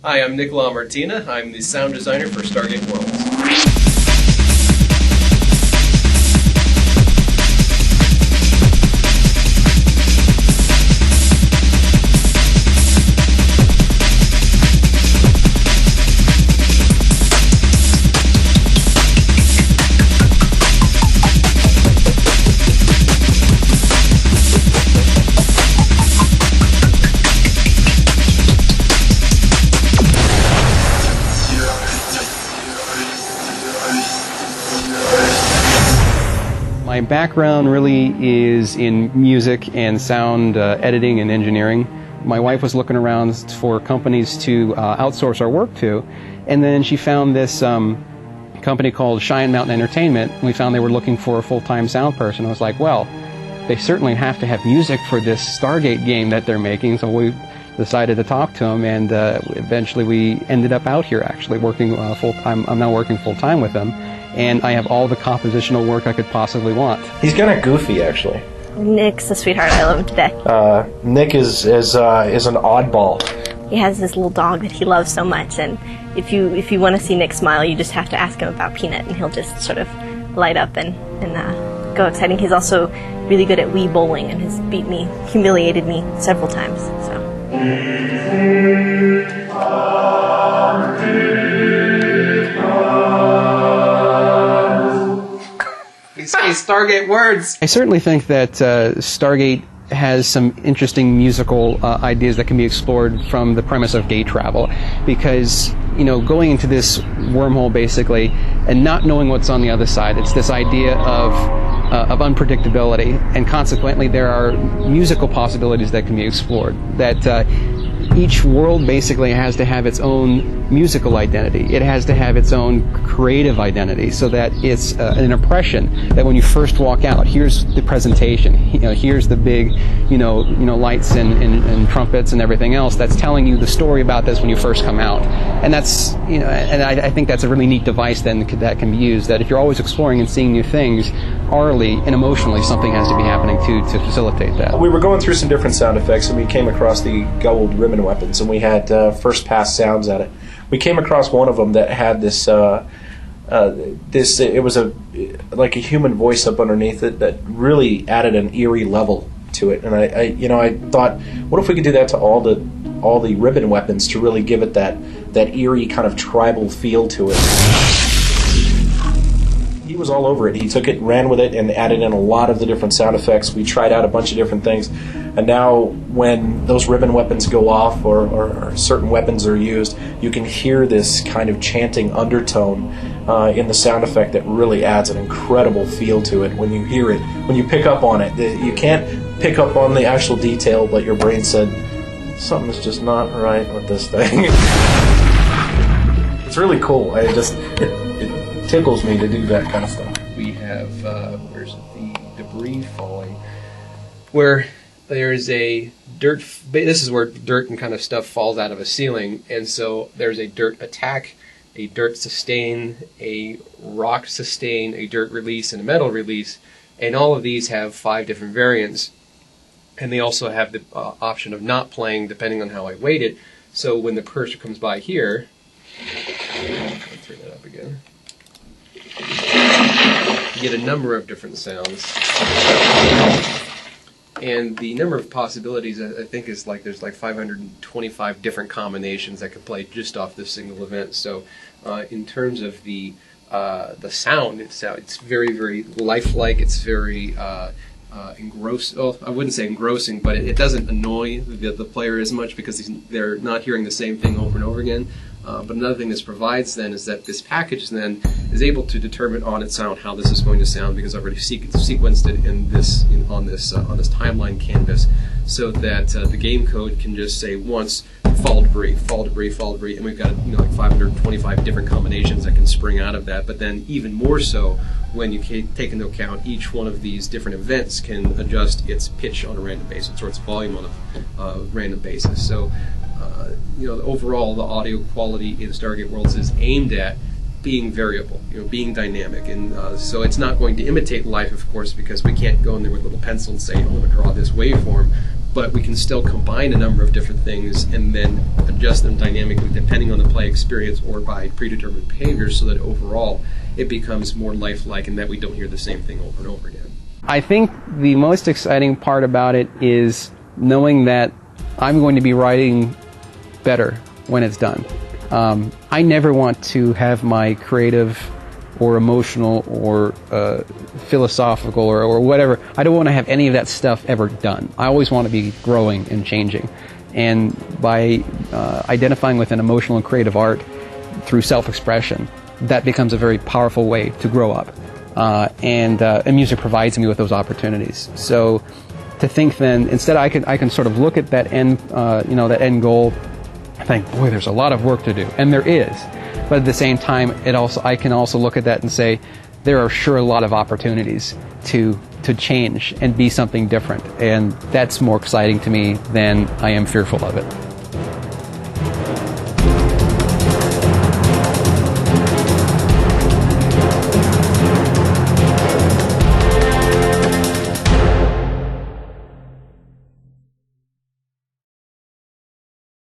Hi, I'm Nick LaMartina. I'm the sound designer for Stargate Worlds. My background really is in music and sound editing and engineering. My wife was looking around for companies to outsource our work to, and then she found this company called Cheyenne Mountain Entertainment, and we found they were looking for a full-time sound person. I was like, well, they certainly have to have music for this Stargate game that they're making, so we decided to talk to them, and eventually we ended up out here actually working full-time. I'm now working full-time with them, and I have all the compositional work I could possibly want. He's kind of goofy, actually. Nick's a sweetheart. I love him to death. Nick is an oddball. He has this little dog that he loves so much, and if you want to see Nick smile, you just have to ask him about Peanut, and he'll just sort of light up and go exciting. He's also really good at Wii bowling, and has humiliated me several times. So. Stargate Worlds. I certainly think that Stargate has some interesting musical ideas that can be explored from the premise of gate travel, because going into this wormhole basically and not knowing what's on the other side, it's this idea of unpredictability, and consequently there are musical possibilities that can be explored. That each world basically has to have its own musical identity. It has to have its own creative identity, so that it's an impression that when you first walk out, here's the presentation, here's the big, lights and trumpets and everything else that's telling you the story about this when you first come out. And that's, and I think that's a really neat device then that can be used, that if you're always exploring and seeing new things, orally and emotionally something has to be happening to facilitate that. We were going through some different sound effects, and we came across the gold ribbon weapons, and we had first pass sounds at it. We came across one of them that had this, it was like a human voice up underneath it that really added an eerie level to it. And I thought, what if we could do that to all the ribbon weapons to really give it that eerie kind of tribal feel to it. He was all over it. He took it, ran with it, and added in a lot of the different sound effects. We tried out a bunch of different things, and now when those ribbon weapons go off or certain weapons are used, you can hear this kind of chanting undertone in the sound effect that really adds an incredible feel to it when you hear it, when you pick up on it. You can't pick up on the actual detail, but your brain said, something's just not right with this thing. It's really cool. It tickles me to do that kind of stuff. We have, where's the debris falling? Where there's a dirt, this is where dirt and kind of stuff falls out of a ceiling, and so there's a dirt attack, a dirt sustain, a rock sustain, a dirt release, and a metal release, and all of these have 5 different variants, and they also have the option of not playing depending on how I weight it. So when the cursor comes by here, I'll turn that up again. You get a number of different sounds, and the number of possibilities I think is there's 525 different combinations that can play just off this single event. So in terms of the sound, it's very, very lifelike. It's very engrossing. Oh, I wouldn't say engrossing, but it doesn't annoy the player as much because they're not hearing the same thing over and over again. But another thing this provides then is that this package then is able to determine on its own how this is going to sound, because I've already sequenced it on this timeline canvas, so that the game code can just say once fall debris, fall debris, fall debris, and we've got 525 different combinations that can spring out of that. But then even more so, when you take into account each one of these different events can adjust its pitch on a random basis or its volume on a random basis. So overall, the audio quality in Stargate Worlds is aimed at being variable, being dynamic, and so it's not going to imitate life, of course, because we can't go in there with a little pencil and say, I'm going to draw this waveform, but we can still combine a number of different things and then adjust them dynamically depending on the play experience or by predetermined behaviors, so that overall it becomes more lifelike and that we don't hear the same thing over and over again. I think the most exciting part about it is knowing that I'm going to be writing better when it's done. I never want to have my creative or emotional or philosophical or whatever. I don't want to have any of that stuff ever done. I always want to be growing and changing. And by identifying with an emotional and creative art through self-expression, that becomes a very powerful way to grow up. And music provides me with those opportunities. So to think then, instead I can sort of look at that end, that end goal, and think, boy, there's a lot of work to do. And there is. But at the same time, I can also look at that and say, there are sure a lot of opportunities to change and be something different. And that's more exciting to me than I am fearful of it.